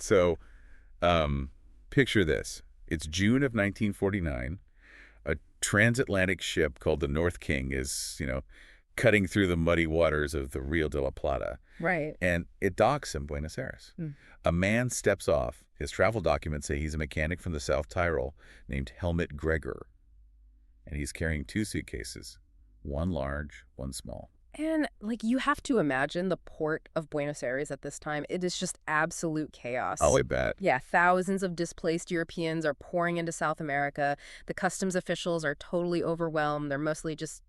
So, picture this. It's June of 1949. A transatlantic ship called the North King is, cutting through the muddy waters of the Rio de la Plata. Right. And it docks in Buenos Aires. Mm. A man steps off. His travel documents say he's a mechanic from the South Tyrol named Helmut Greger. And he's carrying 2 suitcases, one large, one small. And, you have to imagine the port of Buenos Aires at this time. It is just absolute chaos. Oh, I bet. Yeah, thousands of displaced Europeans are pouring into South America. The customs officials are totally overwhelmed. They're mostly just,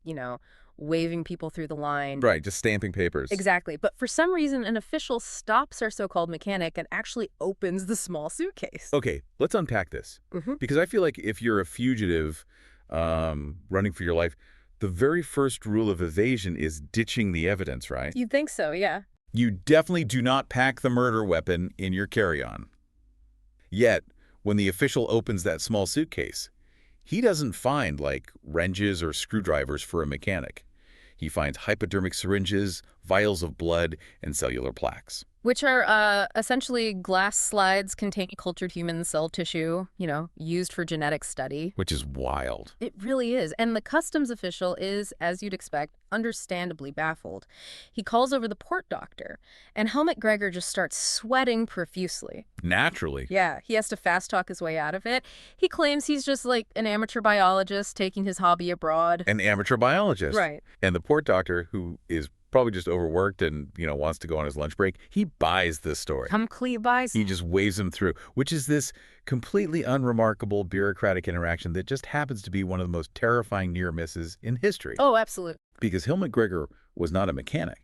waving people through the line. Right, just stamping papers. Exactly. But for some reason, an official stops our so-called mechanic and actually opens the small suitcase. Okay, let's unpack this. Because I feel like if you're a fugitive running for your life, the very first rule of evasion is ditching the evidence, right? You'd think so, yeah. You definitely do not pack the murder weapon in your carry-on. Yet, when the official opens that small suitcase, he doesn't find, wrenches or screwdrivers for a mechanic. He finds hypodermic syringes, vials of blood, and cellular plaques. Which are essentially glass slides containing cultured human cell tissue, used for genetic study. Which is wild. It really is. And the customs official is, as you'd expect, understandably baffled. He calls over the port doctor, and Helmut Greger just starts sweating profusely. Naturally. Yeah, he has to fast-talk his way out of it. He claims he's just an amateur biologist taking his hobby abroad. An amateur biologist. Right. And the port doctor, who is probably just overworked and, wants to go on his lunch break, he buys this story. Complete buys. He just waves him through, which is this completely unremarkable bureaucratic interaction that just happens to be one of the most terrifying near misses in history. Oh, absolutely. Because Helmut Greger was not a mechanic.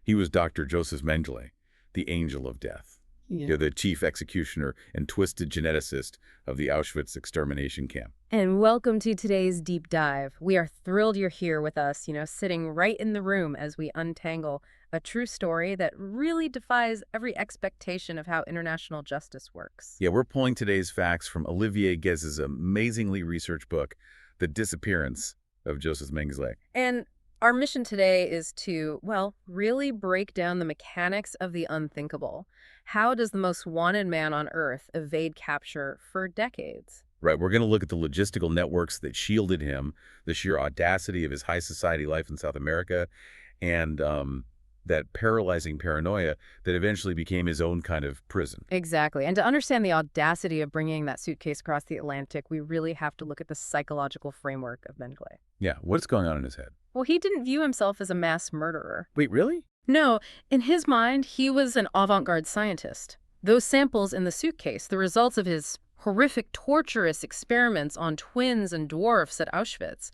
He was Dr. Josef Mengele, the angel of death. Yeah. The chief executioner and twisted geneticist of the Auschwitz extermination camp. And welcome to today's deep dive. We are thrilled you're here with us, sitting right in the room as we untangle a true story that really defies every expectation of how international justice works. Yeah, we're pulling today's facts from Olivier Guéz's amazingly researched book, The Disappearance of Josef Mengele. And our mission today is to, really break down the mechanics of the unthinkable. How does the most wanted man on Earth evade capture for decades? Right, we're going to look at the logistical networks that shielded him, the sheer audacity of his high society life in South America, and that paralyzing paranoia that eventually became his own kind of prison. Exactly. And to understand the audacity of bringing that suitcase across the Atlantic, we really have to look at the psychological framework of Mengele. Yeah, what's going on in his head? Well, he didn't view himself as a mass murderer. Wait, really? No, in his mind, he was an avant-garde scientist. Those samples in the suitcase, the results of his horrific, torturous experiments on twins and dwarfs at Auschwitz,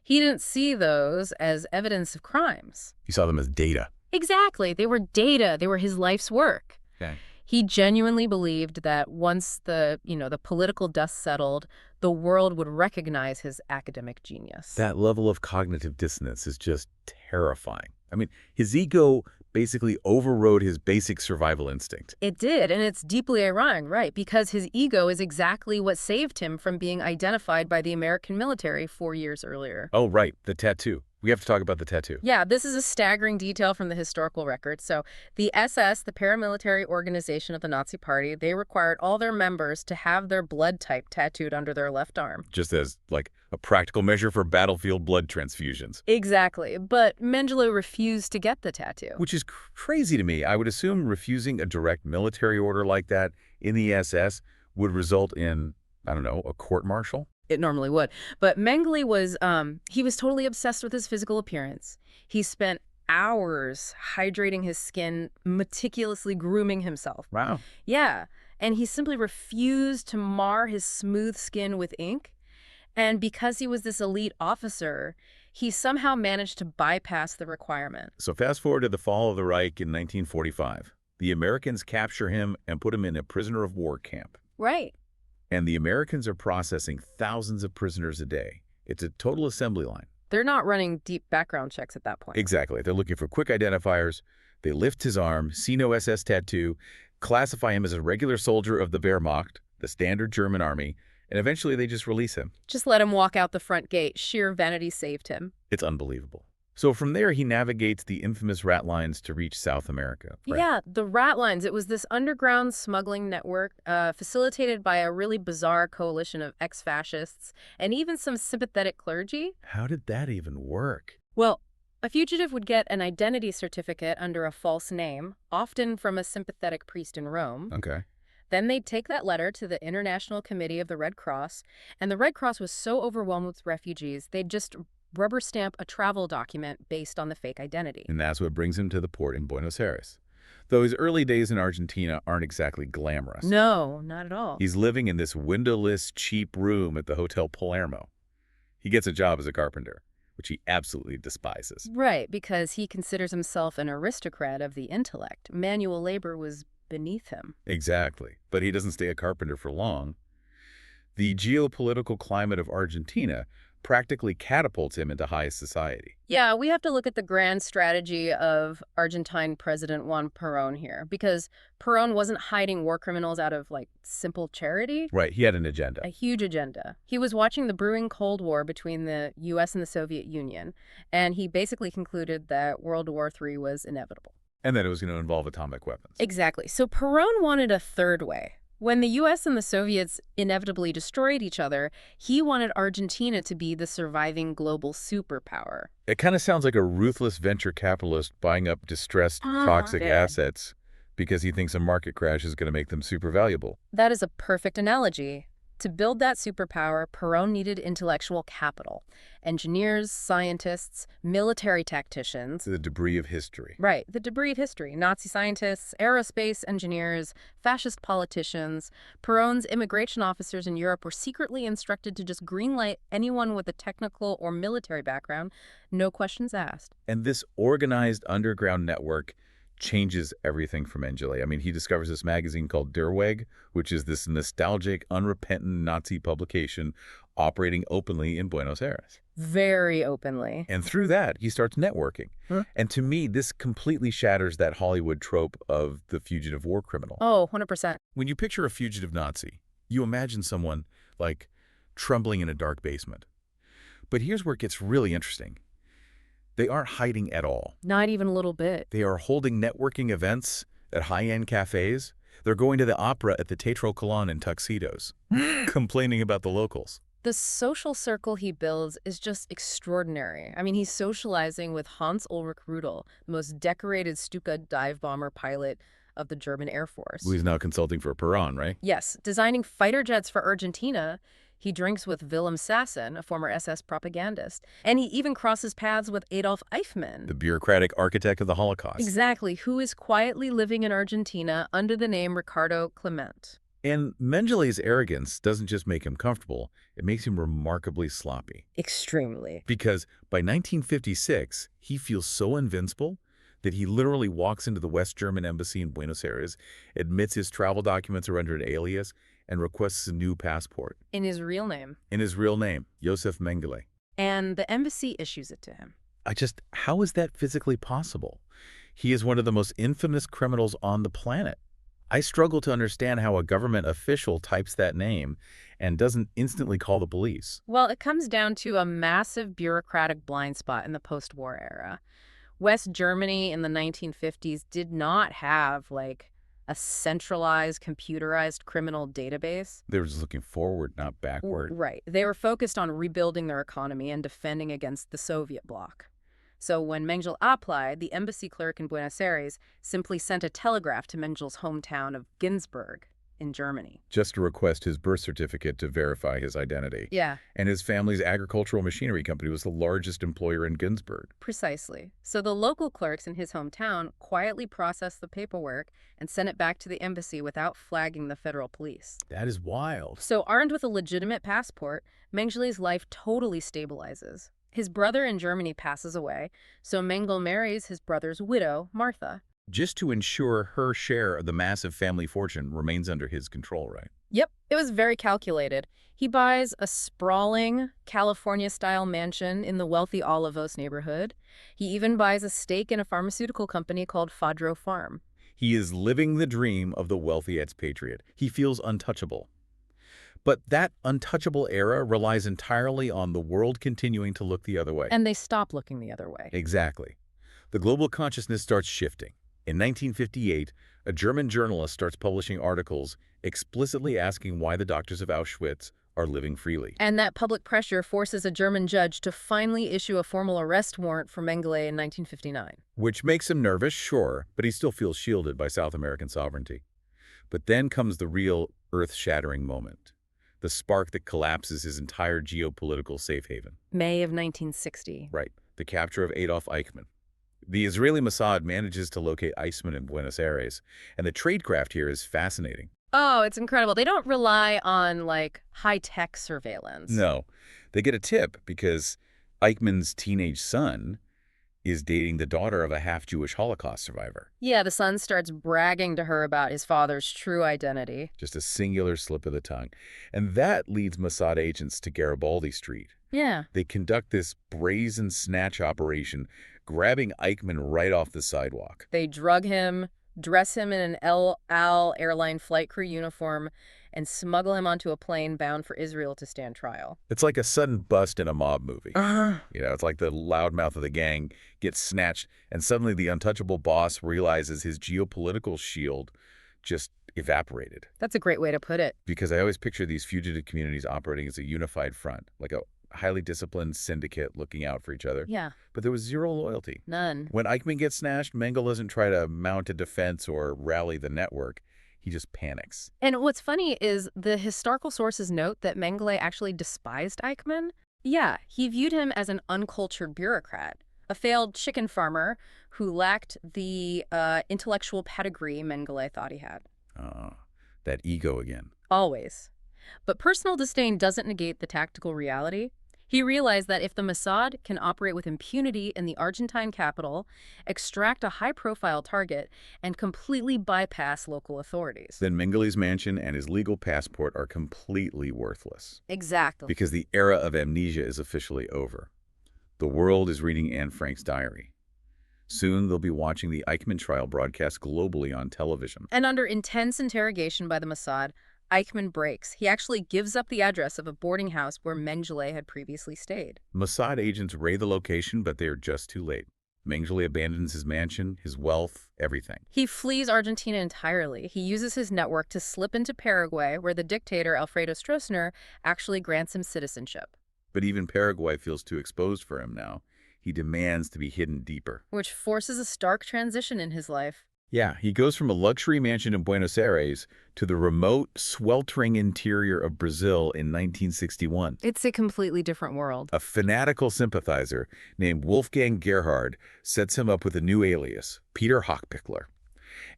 he didn't see those as evidence of crimes. He saw them as data. Exactly. They were data. They were his life's work. Okay. He genuinely believed that once the political dust settled, the world would recognize his academic genius. That level of cognitive dissonance is just terrifying. I mean, his ego basically overrode his basic survival instinct. It did, and it's deeply ironic, right? Because his ego is exactly what saved him from being identified by the American military 4 years earlier. Oh, right, the tattoo. We have to talk about the tattoo. Yeah, this is a staggering detail from the historical record. So the SS, the paramilitary organization of the Nazi Party, they required all their members to have their blood type tattooed under their left arm. Just as, a practical measure for battlefield blood transfusions. Exactly. But Mengele refused to get the tattoo. Which is crazy to me. I would assume refusing a direct military order like that in the SS would result in, a court-martial? It normally would. But Mengele was, he was totally obsessed with his physical appearance. He spent hours hydrating his skin, meticulously grooming himself. Wow. Yeah. And he simply refused to mar his smooth skin with ink. And because he was this elite officer, he somehow managed to bypass the requirement. So fast forward to the fall of the Reich in 1945. The Americans capture him and put him in a prisoner of war camp. Right. And the Americans are processing thousands of prisoners a day. It's a total assembly line. They're not running deep background checks at that point. Exactly. They're looking for quick identifiers. They lift his arm, see no SS tattoo, classify him as a regular soldier of the Wehrmacht, the standard German army, and eventually they just release him. Just let him walk out the front gate. Sheer vanity saved him. It's unbelievable. So from there, he navigates the infamous rat lines to reach South America, right? Yeah, the rat lines. It was this underground smuggling network facilitated by a really bizarre coalition of ex-fascists and even some sympathetic clergy. How did that even work? Well, a fugitive would get an identity certificate under a false name, often from a sympathetic priest in Rome. Okay. Then they'd take that letter to the International Committee of the Red Cross, and the Red Cross was so overwhelmed with refugees, they'd just rubber stamp a travel document based on the fake identity. And that's what brings him to the port in Buenos Aires. Though his early days in Argentina aren't exactly glamorous. No, not at all. He's living in this windowless, cheap room at the Hotel Palermo. He gets a job as a carpenter, which he absolutely despises. Right, because he considers himself an aristocrat of the intellect. Manual labor was beneath him. Exactly. But he doesn't stay a carpenter for long. The geopolitical climate of Argentina practically catapults him into high society. Yeah, we have to look at the grand strategy of Argentine President Juan Perón here, because Perón wasn't hiding war criminals out of, like, simple charity. Right, he had an agenda. A huge agenda. He was watching the brewing Cold War between the U.S. and the Soviet Union, and he basically concluded that World War III was inevitable. And that it was going to involve atomic weapons. Exactly. So Perón wanted a third way. When the U.S. and the Soviets inevitably destroyed each other, he wanted Argentina to be the surviving global superpower. It kind of sounds like a ruthless venture capitalist buying up distressed, toxic Yeah. assets because he thinks a market crash is going to make them super valuable. That is a perfect analogy. To build that superpower, Perón needed intellectual capital. Engineers, scientists, military tacticians. The debris of history. Right, the debris of history. Nazi scientists, aerospace engineers, fascist politicians. Perón's immigration officers in Europe were secretly instructed to just greenlight anyone with a technical or military background, no questions asked. And this organized underground network changes everything for Mengele. I mean, he discovers this magazine called Der Weg, which is this nostalgic, unrepentant Nazi publication operating openly in Buenos Aires. Very openly. And through that, he starts networking. Huh? And to me, this completely shatters that Hollywood trope of the fugitive war criminal. Oh, 100%. When you picture a fugitive Nazi, you imagine someone, like, trembling in a dark basement. But here's where it gets really interesting. They aren't hiding at all. Not even a little bit. They are holding networking events at high-end cafes. They're going to the opera at the Teatro Colón in tuxedos, complaining about the locals. The social circle he builds is just extraordinary. I mean, he's socializing with Hans-Ulrich Rudel, the most decorated Stuka dive bomber pilot of the German Air Force. Who is now consulting for Perón, right? Yes, designing fighter jets for Argentina. He drinks with Wilhelm Sassen, a former SS propagandist. And he even crosses paths with Adolf Eichmann. The bureaucratic architect of the Holocaust. Exactly, who is quietly living in Argentina under the name Ricardo Clement. And Mengele's arrogance doesn't just make him comfortable, it makes him remarkably sloppy. Extremely. Because by 1956, he feels so invincible that he literally walks into the West German embassy in Buenos Aires, admits his travel documents are under an alias, and requests a new passport. In his real name. In his real name, Josef Mengele. And the embassy issues it to him. How is that physically possible? He is one of the most infamous criminals on the planet. I struggle to understand how a government official types that name and doesn't instantly call the police. Well, it comes down to a massive bureaucratic blind spot in the post-war era. West Germany in the 1950s did not have, like, a centralized, computerized criminal database. They were just looking forward, not backward. Right. They were focused on rebuilding their economy and defending against the Soviet bloc. So when Mengele applied, the embassy clerk in Buenos Aires simply sent a telegraph to Mengele's hometown of Ginsburg in Germany. Just to request his birth certificate to verify his identity. Yeah. And his family's agricultural machinery company was the largest employer in Ginsburg. Precisely. So the local clerks in his hometown quietly processed the paperwork and sent it back to the embassy without flagging the federal police. That is wild. So armed with a legitimate passport, Mengele's life totally stabilizes. His brother in Germany passes away, so Mengele marries his brother's widow, Martha. Just to ensure her share of the massive family fortune remains under his control, right? Yep, it was very calculated. He buys a sprawling California-style mansion in the wealthy Olivos neighborhood. He even buys a stake in a pharmaceutical company called Fadro Farm. He is living the dream of the wealthy expatriate. He feels untouchable. But that untouchable era relies entirely on the world continuing to look the other way. And they stop looking the other way. Exactly. The global consciousness starts shifting. In 1958, a German journalist starts publishing articles explicitly asking why the doctors of Auschwitz are living freely. And that public pressure forces a German judge to finally issue a formal arrest warrant for Mengele in 1959. Which makes him nervous, sure, but he still feels shielded by South American sovereignty. But then comes the real earth-shattering moment. The spark that collapses his entire geopolitical safe haven. May of 1960. Right, the capture of Adolf Eichmann. The Israeli Mossad manages to locate Eichmann in Buenos Aires, and the tradecraft here is fascinating. Oh, it's incredible. They don't rely on, like, high-tech surveillance. No, they get a tip because Eichmann's teenage son is dating the daughter of a half-Jewish Holocaust survivor. Yeah, the son starts bragging to her about his father's true identity. Just a singular slip of the tongue. And that leads Mossad agents to Garibaldi Street. Yeah. They conduct this brazen snatch operation, grabbing Eichmann right off the sidewalk. They drug him, dress him in an El Al airline flight crew uniform, and smuggle him onto a plane bound for Israel to stand trial. It's like a sudden bust in a mob movie. It's like the loudmouth of the gang gets snatched, and suddenly the untouchable boss realizes his geopolitical shield just evaporated. That's a great way to put it. Because I always picture these fugitive communities operating as a unified front, like a highly disciplined syndicate looking out for each other. Yeah. But there was zero loyalty. None. When Eichmann gets snatched, Mengele doesn't try to mount a defense or rally the network. He just panics. And what's funny is the historical sources note that Mengele actually despised Eichmann. Yeah, he viewed him as an uncultured bureaucrat, a failed chicken farmer who lacked the intellectual pedigree Mengele thought he had. That ego again. Always. But personal disdain doesn't negate the tactical reality. He realized that if the Mossad can operate with impunity in the Argentine capital, extract a high-profile target, and completely bypass local authorities. Then Mengele's mansion and his legal passport are completely worthless. Exactly. Because the era of amnesia is officially over. The world is reading Anne Frank's diary. Soon they'll be watching the Eichmann trial broadcast globally on television. And under intense interrogation by the Mossad, Eichmann breaks. He actually gives up the address of a boarding house where Mengele had previously stayed. Mossad agents raid the location, but they are just too late. Mengele abandons his mansion, his wealth, everything. He flees Argentina entirely. He uses his network to slip into Paraguay, where the dictator Alfredo Stroessner actually grants him citizenship. But even Paraguay feels too exposed for him now. He demands to be hidden deeper. Which forces a stark transition in his life. Yeah, he goes from a luxury mansion in Buenos Aires to the remote, sweltering interior of Brazil in 1961. It's a completely different world. A fanatical sympathizer named Wolfgang Gerhard sets him up with a new alias, Peter Hochpickler.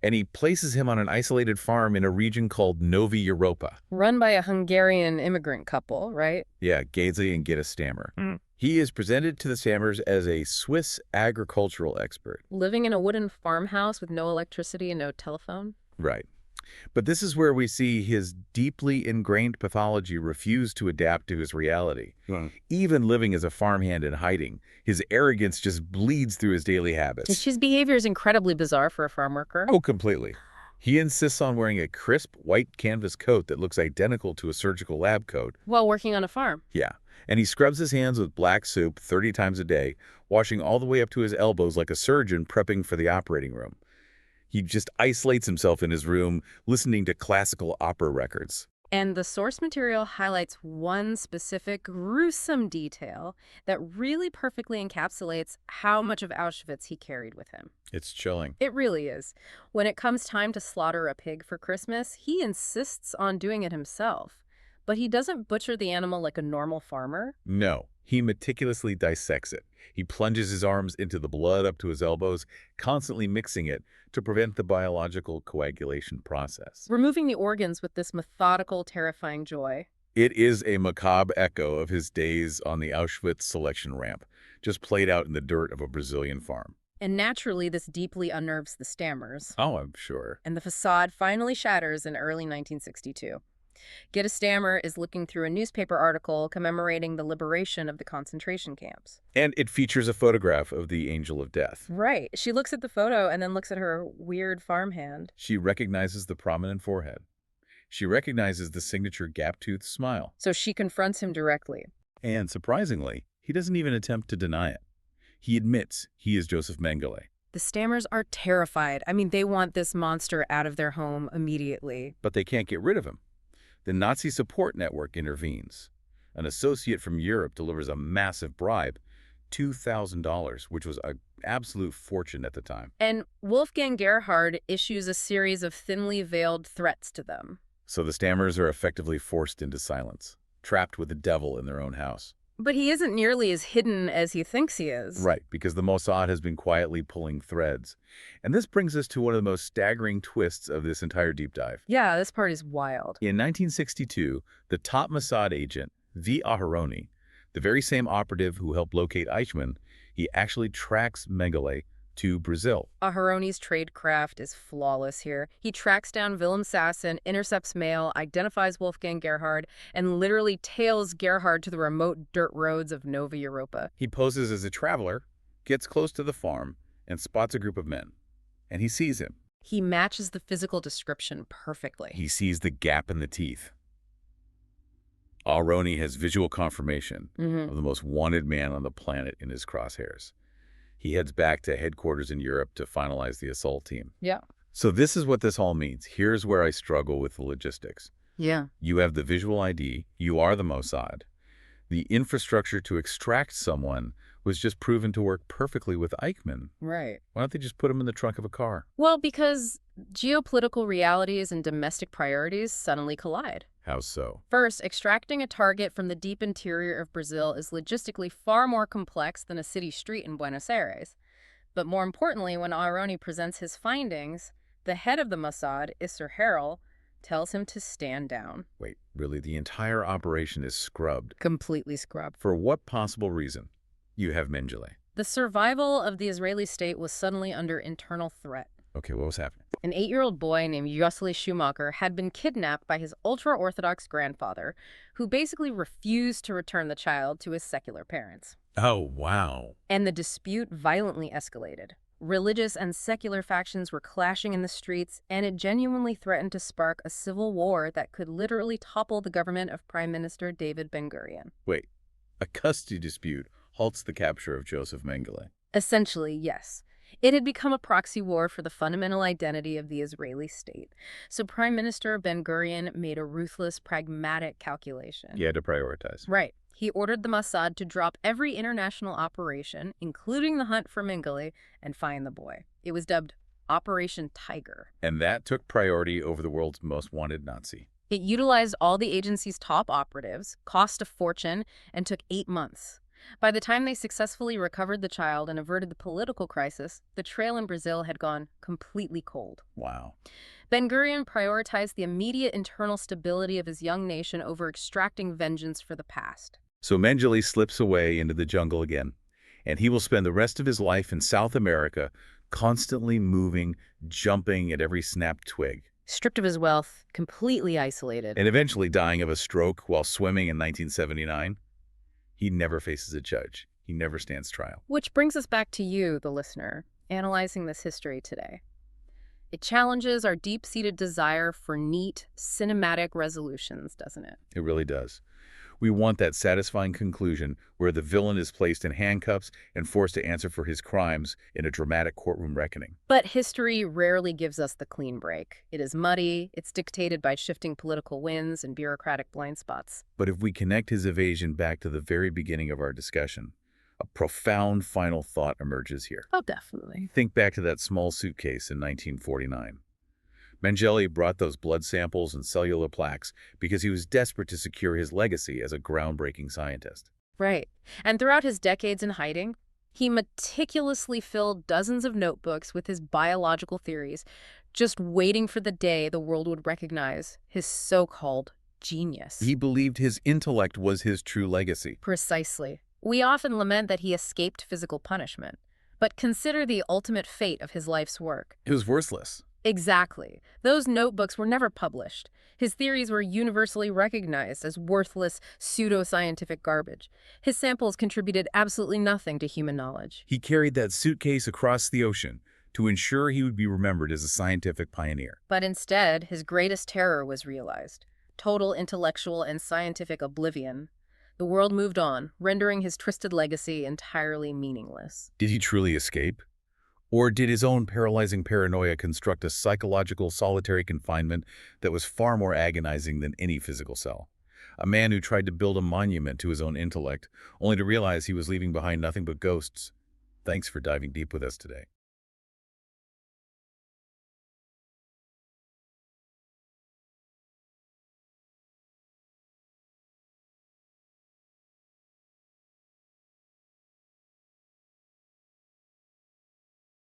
And he places him on an isolated farm in a region called Novi Europa. Run by a Hungarian immigrant couple, right? Yeah, Gezi and Gitta Stammer. He is presented to the Stammers as a Swiss agricultural expert. Living in a wooden farmhouse with no electricity and no telephone. Right. But this is where we see his deeply ingrained pathology refuse to adapt to his reality. Even living as a farmhand in hiding, his arrogance just bleeds through his daily habits. His behavior is incredibly bizarre for a farm worker. Oh, completely. He insists on wearing a crisp white canvas coat that looks identical to a surgical lab coat. While working on a farm. Yeah. And he scrubs his hands with black soup 30 times a day, washing all the way up to his elbows like a surgeon prepping for the operating room. He just isolates himself in his room, listening to classical opera records. And the source material highlights one specific gruesome detail that really perfectly encapsulates how much of Auschwitz he carried with him. It's chilling. It really is. When it comes time to slaughter a pig for Christmas, he insists on doing it himself. But he doesn't butcher the animal like a normal farmer. No, he meticulously dissects it. He plunges his arms into the blood up to his elbows, constantly mixing it to prevent the biological coagulation process. Removing the organs with this methodical, terrifying joy. It is a macabre echo of his days on the Auschwitz selection ramp, just played out in the dirt of a Brazilian farm. And naturally, this deeply unnerves the Stammers. Oh, I'm sure. And the facade finally shatters in early 1962. Gitta Stammer is looking through a newspaper article commemorating the liberation of the concentration camps. And it features a photograph of the Angel of Death. Right. She looks at the photo and then looks at her weird farmhand. She recognizes the prominent forehead. She recognizes the signature gap-toothed smile. So she confronts him directly. And surprisingly, he doesn't even attempt to deny it. He admits he is Josef Mengele. The Stammers are terrified. I mean, they want this monster out of their home immediately. But they can't get rid of him. The Nazi support network intervenes. An associate from Europe delivers a massive bribe, $2,000, which was an absolute fortune at the time. And Wolfgang Gerhard issues a series of thinly veiled threats to them. So the Stammers are effectively forced into silence, trapped with the devil in their own house. But he isn't nearly as hidden as he thinks he is. Right, because the Mossad has been quietly pulling threads. And this brings us to one of the most staggering twists of this entire deep dive. Yeah, this part is wild. In 1962, the top Mossad agent, V. Aharoni, the very same operative who helped locate Eichmann, he actually tracks Mengele to Brazil. Aharoni's tradecraft is flawless here. He tracks down Willem Sassen, intercepts mail, identifies Wolfgang Gerhard, and literally tails Gerhard to the remote dirt roads of Nova Europa. He poses as a traveler, gets close to the farm, and spots a group of men. And he sees him. He matches the physical description perfectly. He sees the gap in the teeth. Aharoni has visual confirmation of the most wanted man on the planet in his crosshairs. He heads back to headquarters in Europe to finalize the assault team. Yeah. So this is what this all means. Here's where I struggle with the logistics. Yeah. You have the visual ID. You are the Mossad. The infrastructure to extract someone was just proven to work perfectly with Eichmann. Right. Why don't they just put him in the trunk of a car? Well, because geopolitical realities and domestic priorities suddenly collide. How so? First, extracting a target from the deep interior of Brazil is logistically far more complex than a city street in Buenos Aires. But more importantly, when Aharoni presents his findings, the head of the Mossad, Isser Harel, tells him to stand down. Wait, really? The entire operation is scrubbed? Completely scrubbed. For what possible reason? You have Mengele. The survival of the Israeli state was suddenly under internal threat. Okay, what was happening? An 8-year-old boy named Jocelyn Schumacher had been kidnapped by his ultra-Orthodox grandfather, who basically refused to return the child to his secular parents. Oh, wow. And the dispute violently escalated. Religious and secular factions were clashing in the streets, and it genuinely threatened to spark a civil war that could literally topple the government of Prime Minister David Ben-Gurion. Wait, a custody dispute halts the capture of Josef Mengele. Essentially, yes. It had become a proxy war for the fundamental identity of the Israeli state. So Prime Minister Ben-Gurion made a ruthless, pragmatic calculation. You had to prioritize. Right. He ordered the Mossad to drop every international operation, including the hunt for Mengele, and find the boy. It was dubbed Operation Tiger. And that took priority over the world's most wanted Nazi. It utilized all the agency's top operatives, cost a fortune, and took 8 months. By the time they successfully recovered the child and averted the political crisis, the trail in Brazil had gone completely cold. Wow. Ben-Gurion prioritized the immediate internal stability of his young nation over extracting vengeance for the past. So Mengele slips away into the jungle again, and he will spend the rest of his life in South America, constantly moving, jumping at every snapped twig. Stripped of his wealth, completely isolated. And eventually dying of a stroke while swimming in 1979. He never faces a judge. He never stands trial. Which brings us back to you, the listener, analyzing this history today. It challenges our deep-seated desire for neat, cinematic resolutions, doesn't it? It really does. We want that satisfying conclusion where the villain is placed in handcuffs and forced to answer for his crimes in a dramatic courtroom reckoning. But history rarely gives us the clean break. It is muddy, it's dictated by shifting political winds and bureaucratic blind spots. But if we connect his evasion back to the very beginning of our discussion, a profound final thought emerges here. Oh, definitely. Think back to that small suitcase in 1949. Mengele brought those blood samples and cellular plaques because he was desperate to secure his legacy as a groundbreaking scientist. Right. And throughout his decades in hiding, he meticulously filled dozens of notebooks with his biological theories, just waiting for the day the world would recognize his so-called genius. He believed his intellect was his true legacy. Precisely. We often lament that he escaped physical punishment, but consider the ultimate fate of his life's work. It was worthless. Exactly. Those notebooks were never published. His theories were universally recognized as worthless, pseudo-scientific garbage. His samples contributed absolutely nothing to human knowledge. He carried that suitcase across the ocean to ensure he would be remembered as a scientific pioneer. But instead, his greatest terror was realized: total intellectual and scientific oblivion. The world moved on, rendering his twisted legacy entirely meaningless. Did he truly escape? Or did his own paralyzing paranoia construct a psychological solitary confinement that was far more agonizing than any physical cell? A man who tried to build a monument to his own intellect, only to realize he was leaving behind nothing but ghosts. Thanks for diving deep with us today.